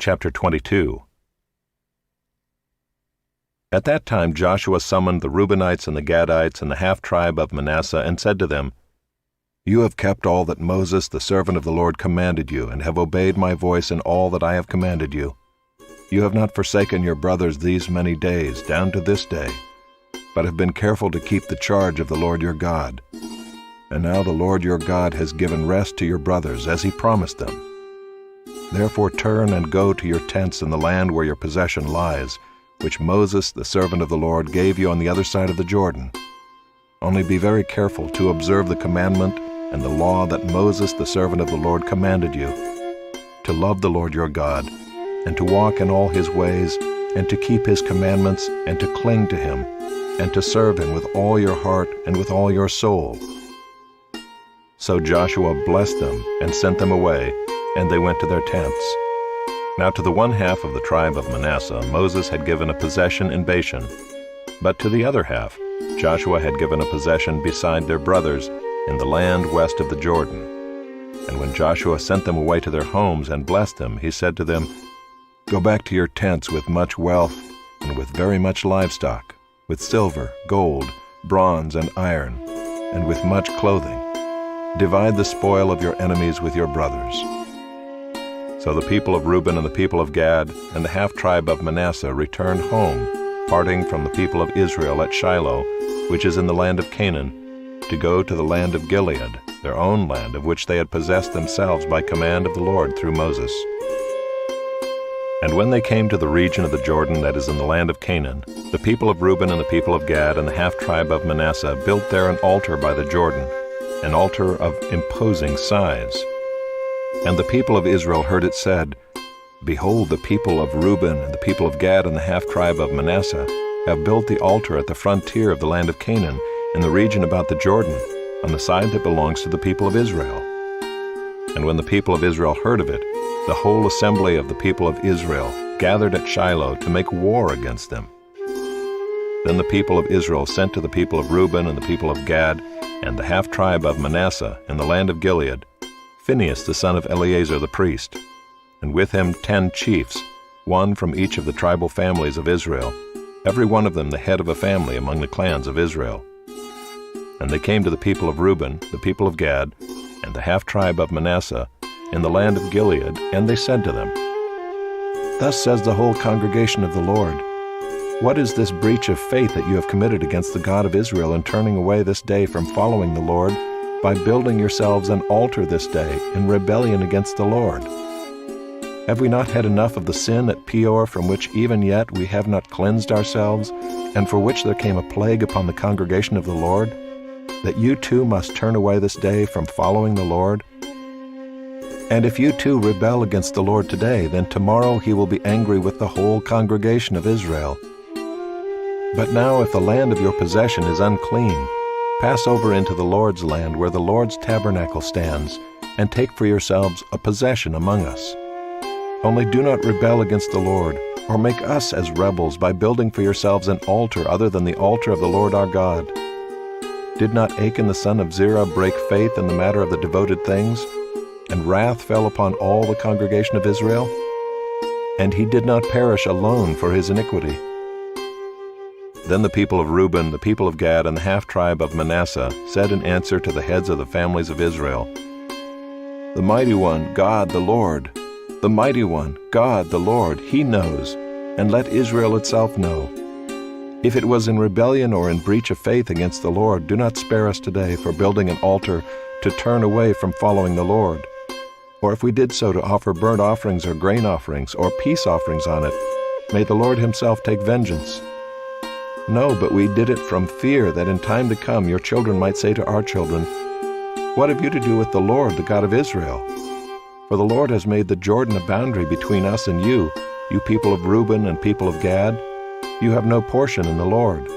Chapter 22. At that time Joshua summoned the Reubenites and the Gadites and the half-tribe of Manasseh and said to them, "You have kept all that Moses the servant of the Lord commanded you, and have obeyed my voice in all that I have commanded you. You have not forsaken your brothers these many days, down to this day, but have been careful to keep the charge of the Lord your God. And now the Lord your God has given rest to your brothers, as he promised them. Therefore turn and go to your tents in the land where your possession lies, which Moses the servant of the Lord gave you on the other side of the Jordan. Only be very careful to observe the commandment and the law that Moses the servant of the Lord commanded you, to love the Lord your God, and to walk in all his ways, and to keep his commandments, and to cling to him, and to serve him with all your heart and with all your soul." So Joshua blessed them and sent them away, and they went to their tents. Now to the one half of the tribe of Manasseh Moses had given a possession in Bashan, but to the other half Joshua had given a possession beside their brothers in the land west of the Jordan. And when Joshua sent them away to their homes and blessed them, he said to them, "Go back to your tents with much wealth and with very much livestock, with silver, gold, bronze, and iron, and with much clothing. Divide the spoil of your enemies with your brothers." So the people of Reuben and the people of Gad and the half-tribe of Manasseh returned home, parting from the people of Israel at Shiloh, which is in the land of Canaan, to go to the land of Gilead, their own land, of which they had possessed themselves by command of the Lord through Moses. And when they came to the region of the Jordan that is in the land of Canaan, the people of Reuben and the people of Gad and the half-tribe of Manasseh built there an altar by the Jordan, an altar of imposing size. And the people of Israel heard it said, "Behold, the people of Reuben and the people of Gad and the half-tribe of Manasseh have built the altar at the frontier of the land of Canaan, in the region about the Jordan, on the side that belongs to the people of Israel." And when the people of Israel heard of it, the whole assembly of the people of Israel gathered at Shiloh to make war against them. Then the people of Israel sent to the people of Reuben and the people of Gad and the half-tribe of Manasseh in the land of Gilead Phinehas the son of Eleazar the priest, and with him 10 chiefs, one from each of the tribal families of Israel, every one of them the head of a family among the clans of Israel. And they came to the people of Reuben, the people of Gad, and the half-tribe of Manasseh in the land of Gilead, and they said to them, "Thus says the whole congregation of the Lord, what is this breach of faith that you have committed against the God of Israel in turning away this day from following the Lord, by building yourselves an altar this day in rebellion against the Lord? Have we not had enough of the sin at Peor, from which even yet we have not cleansed ourselves, and for which there came a plague upon the congregation of the Lord, that you too must turn away this day from following the Lord? And if you too rebel against the Lord today, then tomorrow he will be angry with the whole congregation of Israel. But now if the land of your possession is unclean, pass over into the Lord's land where the Lord's tabernacle stands, and take for yourselves a possession among us. Only do not rebel against the Lord, or make us as rebels by building for yourselves an altar other than the altar of the Lord our God. Did not Achan the son of Zerah break faith in the matter of the devoted things, and wrath fell upon all the congregation of Israel? And he did not perish alone for his iniquity." Then the people of Reuben, the people of Gad, and the half-tribe of Manasseh said in answer to the heads of the families of Israel, "The mighty one, God the Lord, the mighty one, God the Lord, he knows, and let Israel itself know. If it was in rebellion or in breach of faith against the Lord, do not spare us today for building an altar to turn away from following the Lord. Or if we did so to offer burnt offerings or grain offerings or peace offerings on it, may the Lord himself take vengeance. No, but we did it from fear that in time to come your children might say to our children, 'What have you to do with the Lord, the God of Israel?' For the Lord has made the Jordan a boundary between us and you, you people of Reuben and people of Gad. You have no portion in the Lord.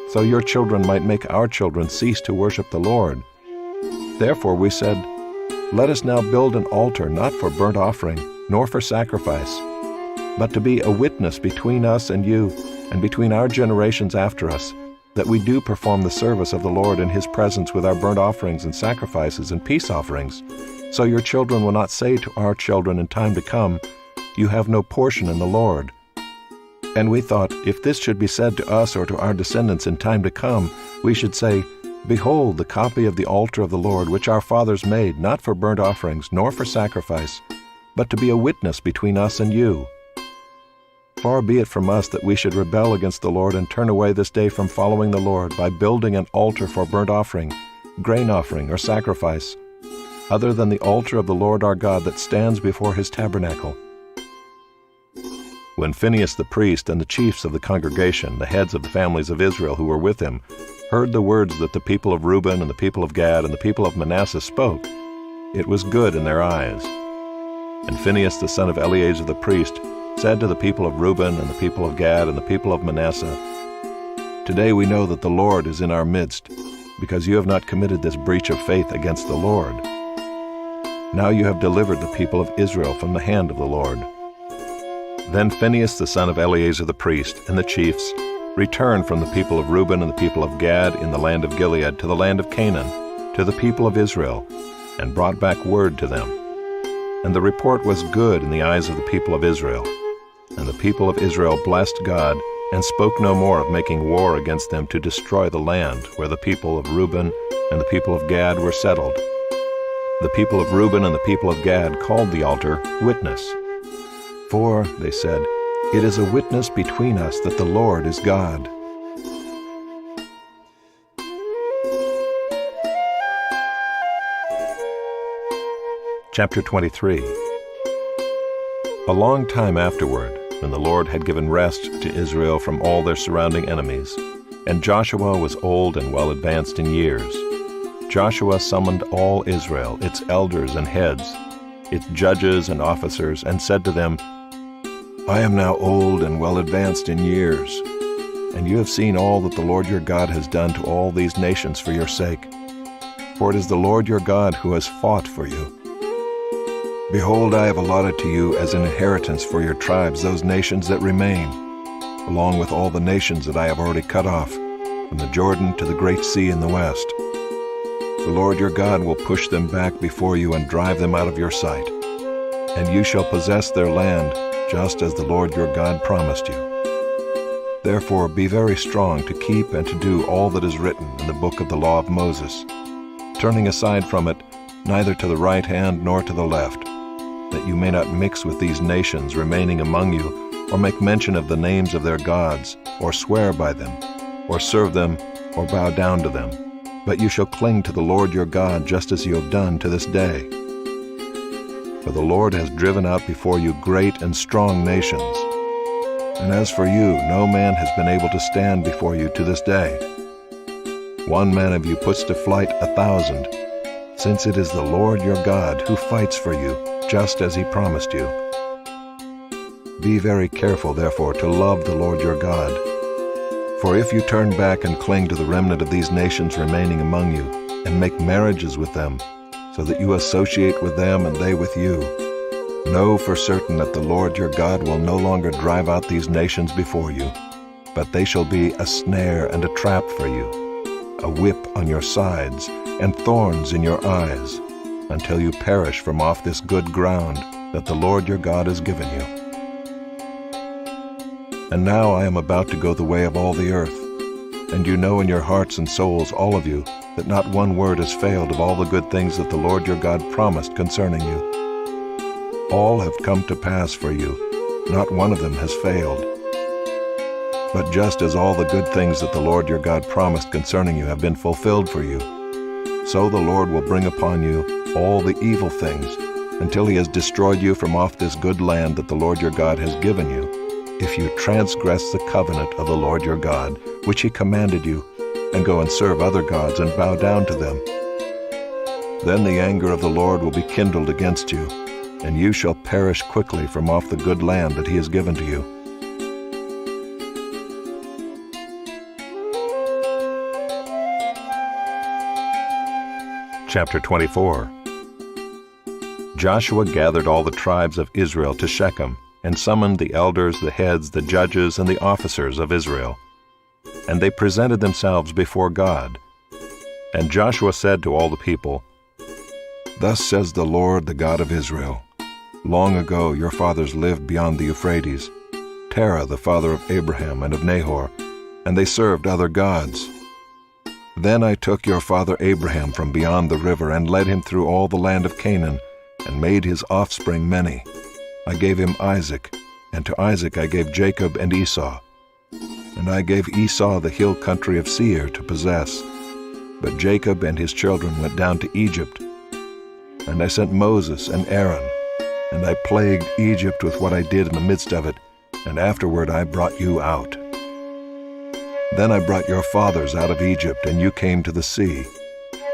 So your children might make our children cease to worship the Lord. Therefore we said, 'Let us now build an altar not for burnt offering, nor for sacrifice, but to be a witness between us and you, and between our generations after us, that we do perform the service of the Lord in his presence with our burnt offerings and sacrifices and peace offerings, so your children will not say to our children in time to come, You have no portion in the Lord." And we thought, if this should be said to us or to our descendants in time to come, we should say, "Behold, the copy of the altar of the Lord, which our fathers made, not for burnt offerings, nor for sacrifice, but to be a witness between us and you. Far be it from us that we should rebel against the Lord and turn away this day from following the Lord by building an altar for burnt offering, grain offering, or sacrifice, other than the altar of the Lord our God that stands before his tabernacle." When Phinehas the priest and the chiefs of the congregation, the heads of the families of Israel who were with him, heard the words that the people of Reuben and the people of Gad and the people of Manasseh spoke, it was good in their eyes. And Phinehas the son of Eleazar the priest said to the people of Reuben and the people of Gad and the people of Manasseh, "Today we know that the Lord is in our midst, because you have not committed this breach of faith against the Lord. Now you have delivered the people of Israel from the hand of the Lord." Then Phinehas the son of Eleazar the priest and the chiefs returned from the people of Reuben and the people of Gad in the land of Gilead to the land of Canaan, to the people of Israel, and brought back word to them. And the report was good in the eyes of the people of Israel. And the people of Israel blessed God, and spoke no more of making war against them to destroy the land where the people of Reuben and the people of Gad were settled. The people of Reuben and the people of Gad called the altar Witness. "For," they said, "it is a witness between us that the Lord is God." Chapter 23. A long time afterward, when the Lord had given rest to Israel from all their surrounding enemies, and Joshua was old and well advanced in years, Joshua summoned all Israel, its elders and heads, its judges and officers, and said to them, "I am now old and well advanced in years, and you have seen all that the Lord your God has done to all these nations for your sake. For it is the Lord your God who has fought for you. Behold, I have allotted to you as an inheritance for your tribes those nations that remain, along with all the nations that I have already cut off, from the Jordan to the great sea in the west. The Lord your God will push them back before you and drive them out of your sight, and you shall possess their land, just as the Lord your God promised you. Therefore be very strong to keep and to do all that is written in the book of the law of Moses, turning aside from it neither to the right hand nor to the left, that you may not mix with these nations remaining among you, or make mention of the names of their gods, or swear by them, or serve them, or bow down to them. But you shall cling to the Lord your God, just as you have done to this day. For the Lord has driven out before you great and strong nations. And as for you, no man has been able to stand before you to this day. One man of you puts to flight 1,000, since it is the Lord your God who fights for you, just as he promised you. Be very careful, therefore, to love the Lord your God. For if you turn back and cling to the remnant of these nations remaining among you, and make marriages with them, so that you associate with them and they with you, know for certain that the Lord your God will no longer drive out these nations before you, but they shall be a snare and a trap for you, a whip on your sides, and thorns in your eyes, until you perish from off this good ground that the Lord your God has given you. And now I am about to go the way of all the earth, and you know in your hearts and souls, all of you, that not one word has failed of all the good things that the Lord your God promised concerning you. All have come to pass for you, not one of them has failed. But just as all the good things that the Lord your God promised concerning you have been fulfilled for you, so the Lord will bring upon you all the evil things, until he has destroyed you from off this good land that the Lord your God has given you, if you transgress the covenant of the Lord your God, which he commanded you, and go and serve other gods and bow down to them. Then the anger of the Lord will be kindled against you, and you shall perish quickly from off the good land that he has given to you. Chapter 24. Joshua gathered all the tribes of Israel to Shechem, and summoned the elders, the heads, the judges, and the officers of Israel. And they presented themselves before God. And Joshua said to all the people, "Thus says the Lord, the God of Israel, Long ago your fathers lived beyond the Euphrates, Terah the father of Abraham and of Nahor, and they served other gods. Then I took your father Abraham from beyond the river and led him through all the land of Canaan, and made his offspring many. I gave him Isaac, and to Isaac I gave Jacob and Esau. And I gave Esau the hill country of Seir to possess. But Jacob and his children went down to Egypt. And I sent Moses and Aaron, and I plagued Egypt with what I did in the midst of it, and afterward I brought you out. Then I brought your fathers out of Egypt, and you came to the sea.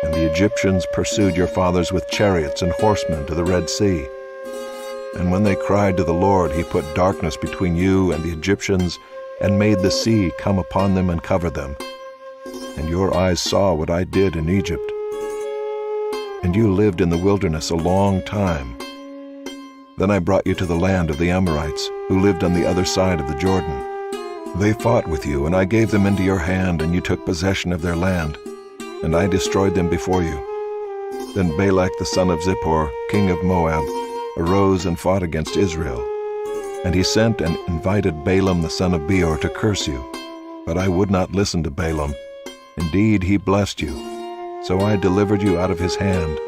And the Egyptians pursued your fathers with chariots and horsemen to the Red Sea. And when they cried to the Lord, he put darkness between you and the Egyptians, and made the sea come upon them and cover them. And your eyes saw what I did in Egypt. And you lived in the wilderness a long time. Then I brought you to the land of the Amorites, who lived on the other side of the Jordan. They fought with you, and I gave them into your hand, and you took possession of their land, and I destroyed them before you. Then Balak the son of Zippor, king of Moab, arose and fought against Israel. And he sent and invited Balaam the son of Beor to curse you. But I would not listen to Balaam. Indeed, he blessed you. So I delivered you out of his hand.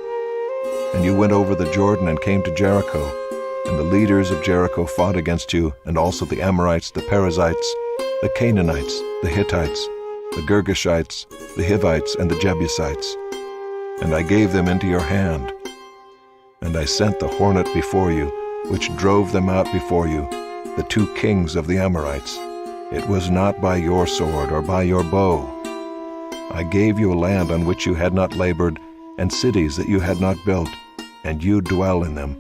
And you went over the Jordan and came to Jericho. And the leaders of Jericho fought against you, and also the Amorites, the Perizzites, the Canaanites, the Hittites, the Girgashites, the Hivites, and the Jebusites. And I gave them into your hand. And I sent the hornet before you, which drove them out before you, the 2 kings of the Amorites. It was not by your sword or by your bow. I gave you a land on which you had not labored, and cities that you had not built, and you dwell in them.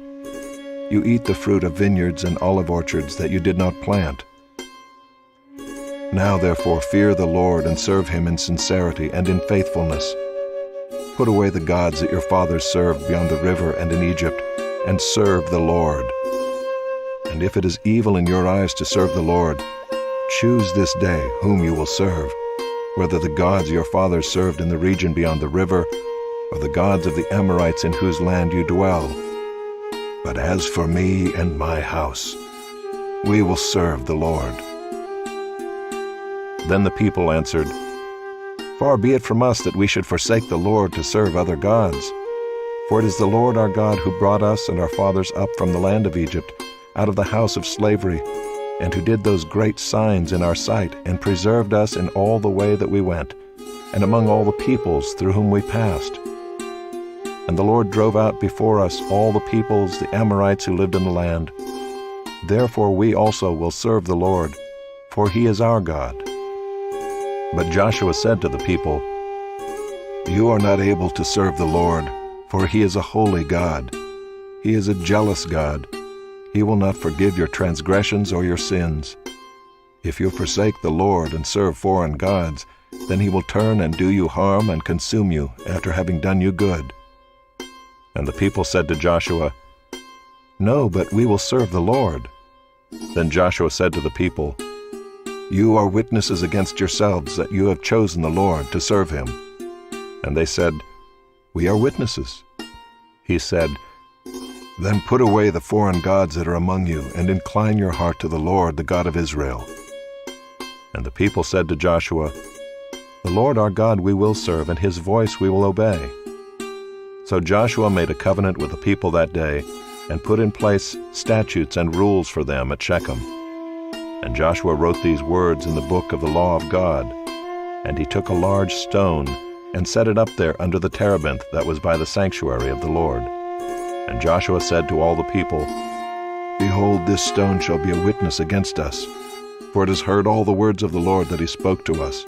You eat the fruit of vineyards and olive orchards that you did not plant. Now therefore fear the Lord and serve him in sincerity and in faithfulness. Put away the gods that your fathers served beyond the river and in Egypt, and serve the Lord. And if it is evil in your eyes to serve the Lord, choose this day whom you will serve, whether the gods your fathers served in the region beyond the river, or the gods of the Amorites in whose land you dwell. But as for me and my house, we will serve the Lord. Then the people answered, Far be it from us that we should forsake the Lord to serve other gods. For it is the Lord our God who brought us and our fathers up from the land of Egypt, out of the house of slavery, and who did those great signs in our sight, and preserved us in all the way that we went, and among all the peoples through whom we passed. And the Lord drove out before us all the peoples, the Amorites who lived in the land. Therefore we also will serve the Lord, for he is our God. But Joshua said to the people, You are not able to serve the Lord, for he is a holy God. He is a jealous God. He will not forgive your transgressions or your sins. If you forsake the Lord and serve foreign gods, then he will turn and do you harm and consume you after having done you good. And the people said to Joshua, No, but we will serve the Lord. Then Joshua said to the people, You are witnesses against yourselves that you have chosen the Lord to serve him. And they said, We are witnesses. He said, Then put away the foreign gods that are among you, and incline your heart to the Lord, the God of Israel. And the people said to Joshua, The Lord our God we will serve, and his voice we will obey. So Joshua made a covenant with the people that day, and put in place statutes and rules for them at Shechem. And Joshua wrote these words in the book of the law of God. And he took a large stone, and set it up there under the terebinth that was by the sanctuary of the Lord. And Joshua said to all the people, Behold, this stone shall be a witness against us, for it has heard all the words of the Lord that he spoke to us.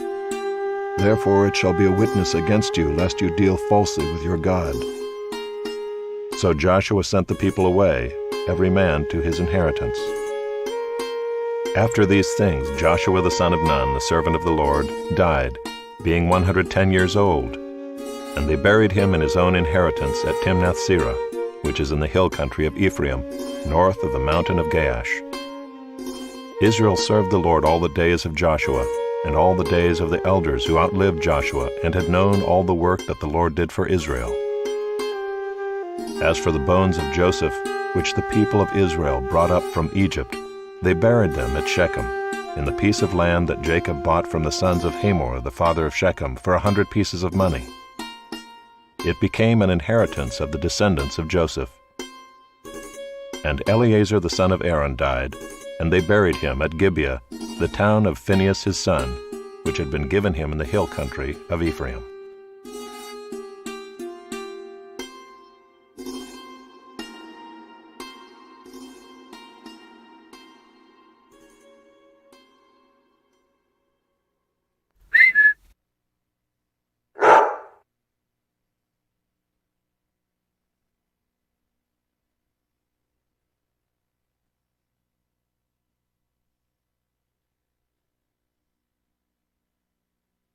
Therefore it shall be a witness against you, lest you deal falsely with your God. So Joshua sent the people away, every man to his inheritance. After these things Joshua the son of Nun, the servant of the Lord, died, being 110 years old. And they buried him in his own inheritance at Timnath-Serah, which is in the hill country of Ephraim, north of the mountain of Gaash. Israel served the Lord all the days of Joshua, and all the days of the elders who outlived Joshua, and had known all the work that the Lord did for Israel. As for the bones of Joseph, which the people of Israel brought up from Egypt, they buried them at Shechem, in the piece of land that Jacob bought from the sons of Hamor, the father of Shechem, for 100 pieces of money. It became an inheritance of the descendants of Joseph. And Eleazar the son of Aaron died, and they buried him at Gibeah, the town of Phinehas his son, which had been given him in the hill country of Ephraim.